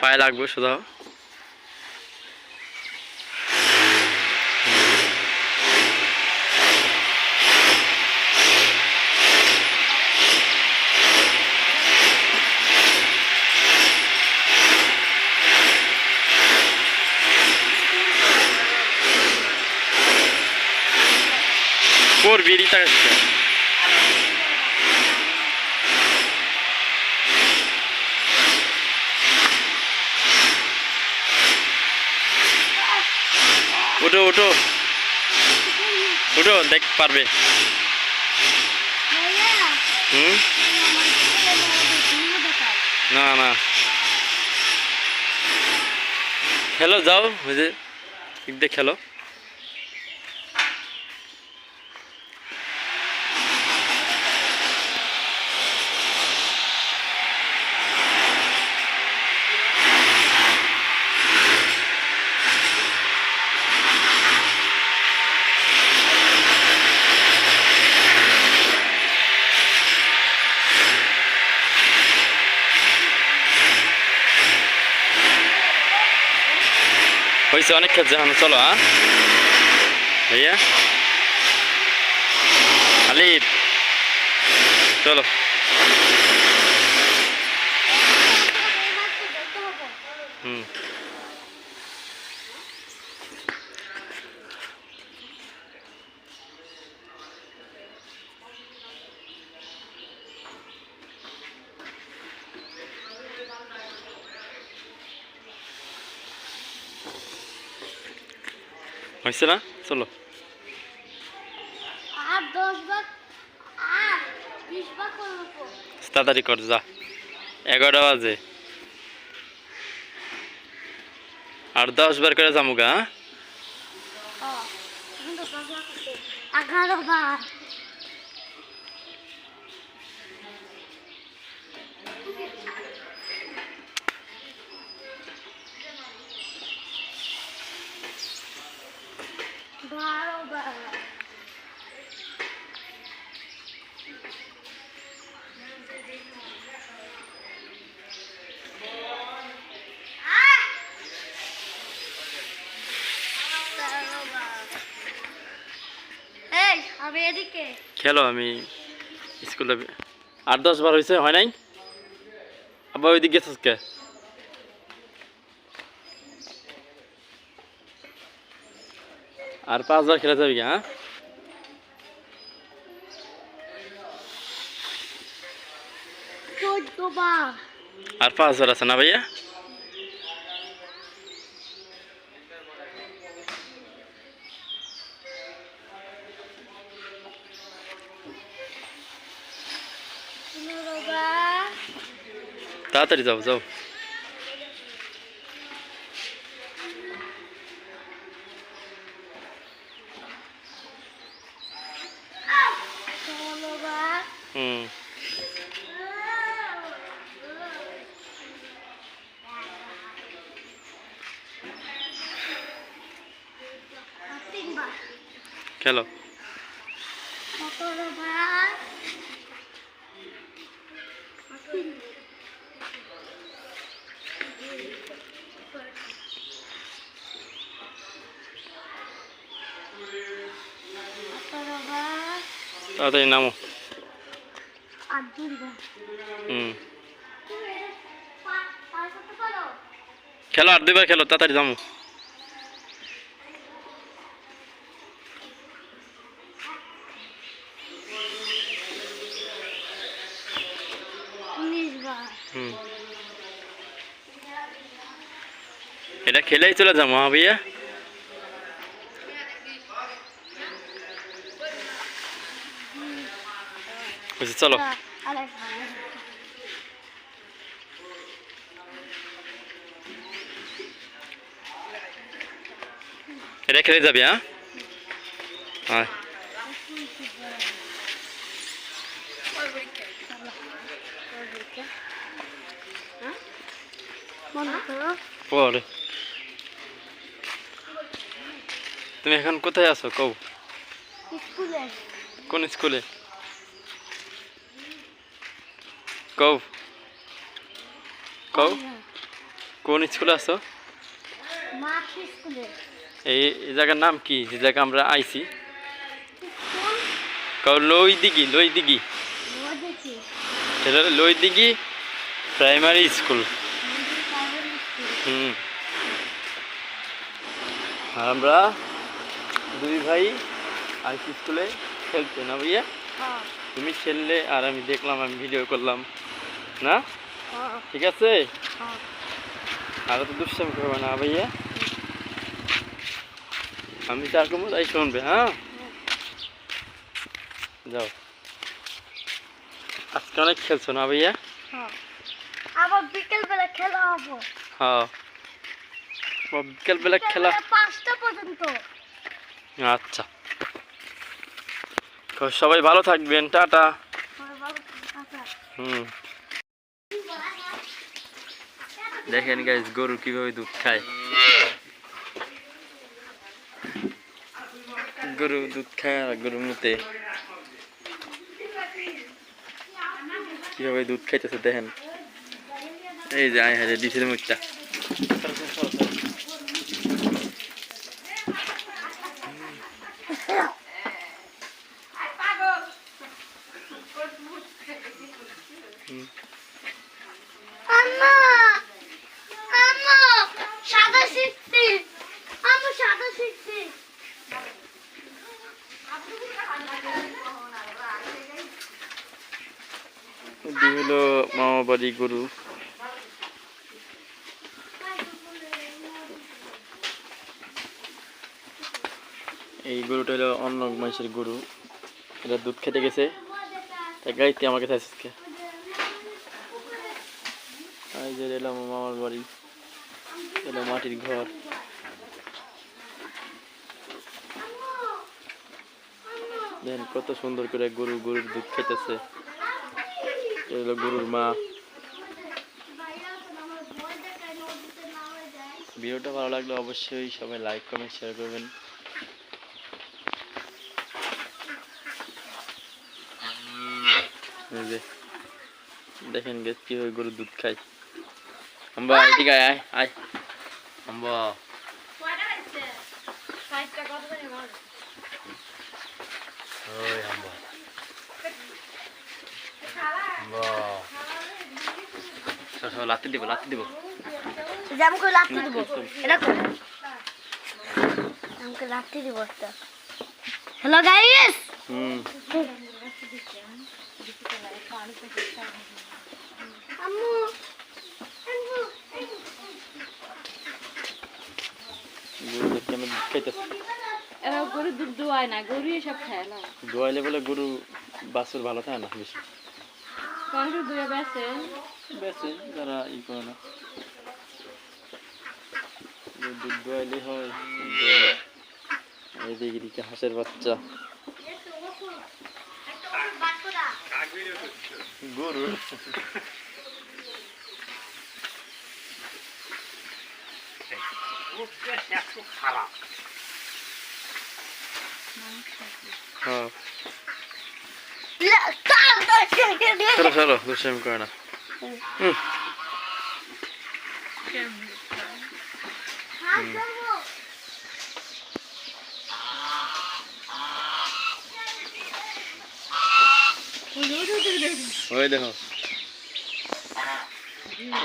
পায়ে লাগবে শুধু। করবি রিতা আসছে। উঠো উঠো উঠো, দেখ পারবে। হুম, না না, খেলো যাও, ওই যে দিক দিয়ে খেলো। হয়েছে, অনেক খেলছে এখন, চলো। হ্যাঁ ভাইয়া আলিফ, চলো। হুম, হয়েছে না, চলো। তাড়াতাড়ি কর, যা 11টা বাজে। আর 10 বার করে যামুগা। হ্যাঁ 11 বার। আমি এদিকে খেলো, আমি স্কুলে 8-10 বার হয়েছে, হয় নাই? আবার ওইদিকে গেছিস কে? আর 5 বার খেলা যাবি, হ্যাঁ? আর 5 বার আছে না ভাইয়া? তাড়াতাড়ি যাও, যাও। হুম, খেলো। তাড়াতাড়ি নামো। হুম, খেলো, আর 2 বার খেলো, তাড়াতাড়ি যামো। হুম, এটা খেলেই চলে যাবো। হ্যাঁ ভাইয়া, বুঝছি, চলো। এটা খেলে যাবি? হ্যাঁ, হ্যাঁ। পরে তুমি এখন কোথায় আছো কও? স্কুলে। কোন স্কুলে কও? কও কোন স্কুলে আছো? মাঠ স্কুলে। এই এই জায়গার নাম কি, যে জায়গা আমরা আইছি? স্কুল লইদিঘি। দেখি সেটা হলো Loidighi primary school. Primary school. হুম। আর আমরা দুই ভাই আইসি স্কুলে খেলতে না ভাইয়া? হ্যাঁ তুমি খেললে আর আমি দেখলাম, আমি ভিডিও করলাম না? হ্যাঁ ঠিক আছে? হ্যাঁ। আর তো দুষ্টামি করবে না ভাইয়া, আমি তার কমো তাই শুনবে। হ্যাঁ যাও, আজকে অনেক খেলছো না ভাইয়া? হ্যাঁ আবার বিকেল বেলা খেলা হবো। হ্যাঁ বিকেলবেলা খেলা। 5টা পর্যন্ত। আচ্ছা, তো সবাই ভালো থাকবেন, টাটা। হুম। দেখেন গাইস, গরু কিভাবে দুধ খায়। গরু দুধ খায় আর গরুর মুতে কিভাবে দুধ খাইতেছে দেখেন। এই যে আয় হায় দিছে মুখটা। আম্মা আম্মা সাদা শিখছি। আম্মু সাদা শিখছি। এটি হলো মামা বাড়ি গরু। এই গরুটা হলো অন্য মানুষের গরু, এটা দুধ খেতে গেছে, তাই গাড়িতে আমাকে আজকে। এই যে এলাম মামার বাড়ি, এলো মাটির ঘর। দেখেন কত সুন্দর করে গরুর দুধ খেতেছে। এটা হলো গরুর মা। ভিডিওটা ভালো লাগলে অবশ্যই সবাই লাইক কমেন্ট শেয়ার করবেন। এই যে দেখেন গেছ কিভাবে গরুর দুধ খায়। আম্বা এদিকে আয় আয় আম্বা। ওই আম্বা আম্বা, সব লাত্তি দিব আমাকে লাঠি দিব। এটা কর। আমাকে লাঠি দিব একটা। Hello guys. আম্মু গরু দেখতে আমি দুধ খাইতেছে। এরা গরু দুধ দোয়ায় না, গরু এসব খায় না। দোয়াইলে বলে গরু বাছুর ভালো থাকে না বেশি। কোন গরু দুয়ে বেছে? বেশি যারা ই করে না, দুধ দোয়াইলে হয়। এই দিকে হাঁসের বাচ্চা, গরু হ্যাঁ। চলো চলো, দুষ্টামি করে না। ওই দেখো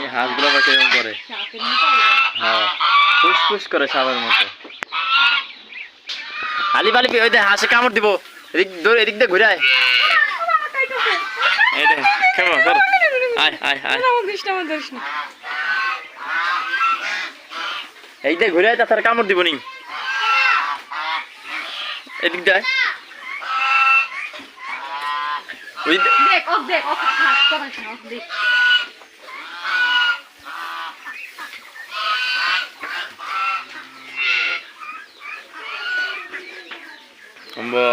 এই হাঁসগুলো বা কিরকম করে। হ্যাঁ ফুসফুস করে সাপের মতো। আলি বালি ওই দেখ হাঁসে কামড় দিব, এদিক দিয়ে ঘুরে আয়। এই দেখ কেমন কর, আয় আয় আয়। এই দেখ ঘুরে আয়, তাছাড়া কামড় দিব নি। এদিক দিয়ে ওই দেখ ও দেখ ও খাস করে না, ও দেখ। আম্বা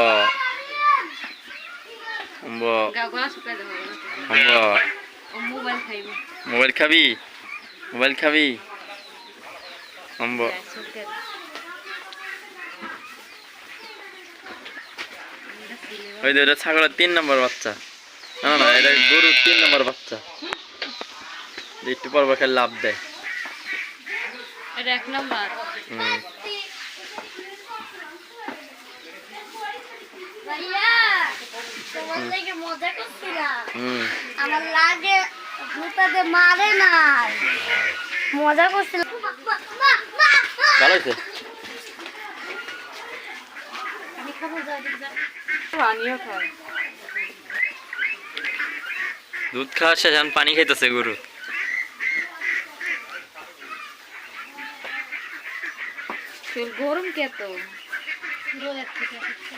আম্বা গাগলা শুকাই দেব। আম্বা ও মোবাইল খাইব। মোবাইল খাবি আম্বা। ওই যে এটা ছাগলের 3 নম্বর বাচ্চা। না না এটা গরুর 3 নম্বর বাচ্চা, একটু পর খেলে লাভ দেয়। এটা 1 নাম্বার। হুম ভাইয়া তোমার লাগে মজা করছিলাম। হুম আমার লাগে জুতাতে মারে নাই, মজা করছিলাম। ভালো হয়েছে। আমি খাবো, যা যা। পানিও খায়। দুধ খাওয়া শেষ, এখন পানি খাইতেছে গরু। চুল গরম কে তো? রোদের থেকে আসছে।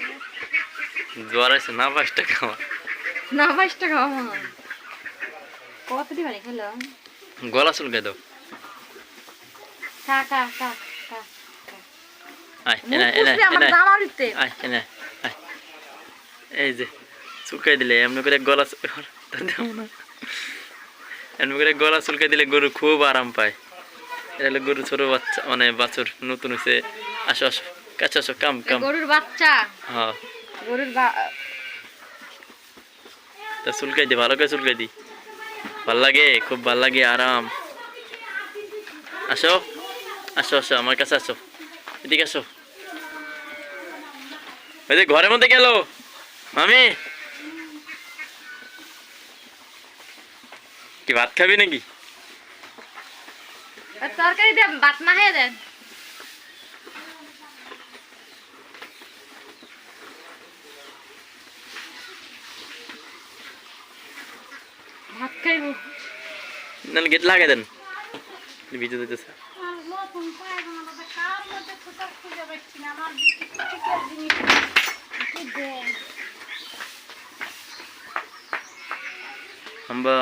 জ্বর আছে না 5 টাকা আমার। না 5 টাকা আমার। কত দি পানি খেলো? গলা চুলকাই দাও। খা খা খা খা। আয় এনে এনে আমার এনে জামা দিতে। আয় এনে আয়। এই যে চুলকাই দিলে এমনি করে গলা দাও না, এমনি করে গলা চুলকাই দিলে গরু খুব আরাম পায়। এটা হলো গরু ছোট বাচ্চা, মানে বাছুর নতুন হয়েছে। আসো আসো কাছে আসো, কাম কাম। গরুর বাচ্চা। হ্যাঁ গরুর তা চুলকাই দি, ভালো করে চুলকাই দি। ভাল লাগে, খুব ভাল লাগে, আরাম। আসো আসো আসো আমার কাছে আসো, এদিকে আসো। ওই যে ঘরের মধ্যে গেল মামি। কি ভাত খাবি নাকি? তরকারি দিয়ে ভাত না খেয়ে দেন। ভাত খাইব। না গেট লাগাই দেন, ভিজে দিতেছে। নতুন পায় বানাতে কার মধ্যে কোথাও খুঁজে পাচ্ছি না। আমার টিকের জিনিস কি দেন? হাম্বা